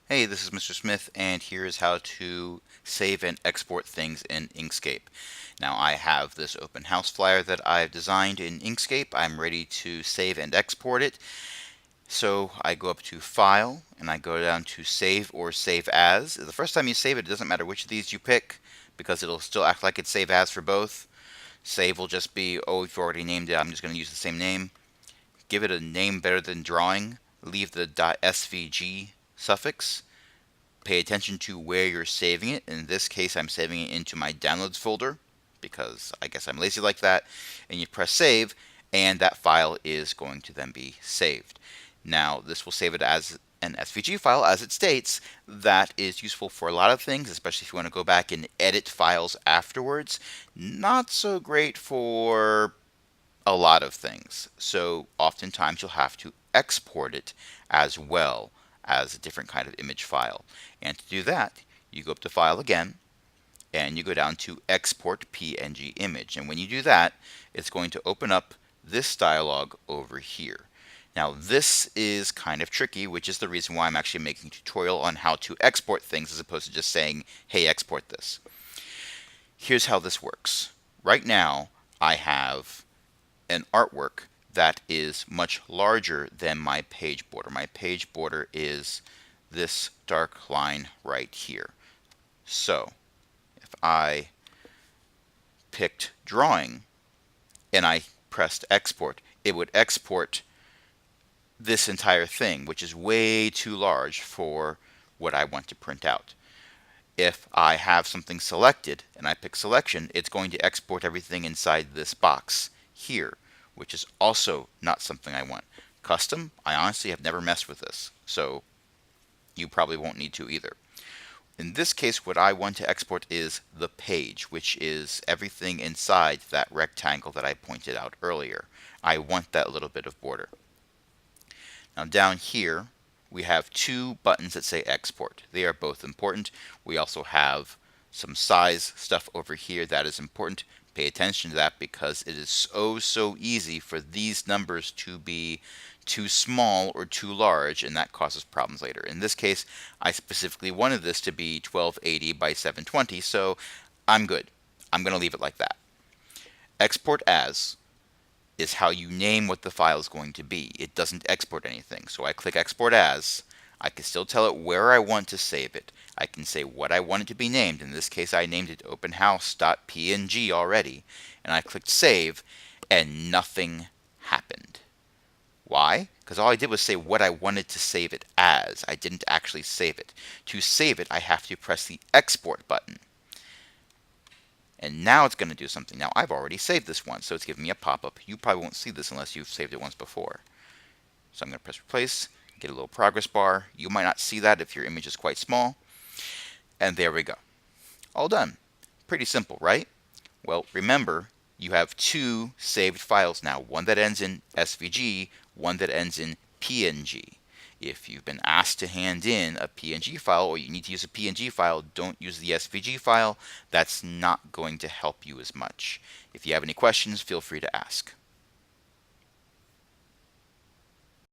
Hey, this is Mr. Smith, and here's how to save and export things in Inkscape. Now, I have this open house flyer that I've designed in Inkscape. I'm ready to save and export it. So I go up to File, and I go down to Save or Save As. The first time you save it, it doesn't matter which of these you pick, because it'll still act like it's Save As for both. Save will just be, oh, if you already named it, I'm just going to use the same name. Give it a name better than drawing. Leave the .svg suffix. Pay attention to where you're saving it. In this case, I'm saving it into my downloads folder because I guess I'm lazy like that. And you press save, and that file is going to then be saved. Now, this will save it as an SVG file, as it states. That is useful for a lot of things, especially if you want to go back and edit files afterwards. Not so great for a lot of things. So oftentimes you'll have to export it as well as a different kind of image file. And to do that, you go up to File again, and you go down to Export PNG Image. And when you do that, it's going to open up this dialog over here. Now this is kind of tricky, which is the reason why I'm actually making a tutorial on how to export things as opposed to just saying, hey, export this. Here's how this works. Right now, I have an artwork that is much larger than my page border. My page border is this dark line right here. So if I picked drawing and I pressed export, it would export this entire thing, which is way too large for what I want to print out. If I have something selected and I pick selection, it's going to export everything inside this box here, which is also not something I want. Custom, I honestly have never messed with this, so you probably won't need to either. In this case, what I want to export is the page, which is everything inside that rectangle that I pointed out earlier. I want that little bit of border. Now down here, we have two buttons that say export. They are both important. We also have some size stuff over here that is important. Pay attention to that because it is so easy for these numbers to be too small or too large, and that causes problems later. In this case, I specifically wanted this to be 1280 by 720, so I'm good. I'm going to leave it like that. Export as is how you name what the file is going to be. It doesn't export anything. So I click Export As. I can still tell it where I want to save it. I can say what I want it to be named. In this case, I named it openhouse.png already. And I clicked Save, and nothing happened. Why? Because all I did was say what I wanted to save it as. I didn't actually save it. To save it, I have to press the Export button. And now it's going to do something. Now I've already saved this once, so it's giving me a pop-up. You probably won't see this unless you've saved it once before. So I'm going to press replace, get a little progress bar. You might not see that if your image is quite small. And there we go. All done. Pretty simple, right? Well, remember, you have two saved files now. One that ends in SVG, one that ends in PNG. If you've been asked to hand in a PNG file or you need to use a PNG file, don't use the SVG file. That's not going to help you as much. If you have any questions, feel free to ask.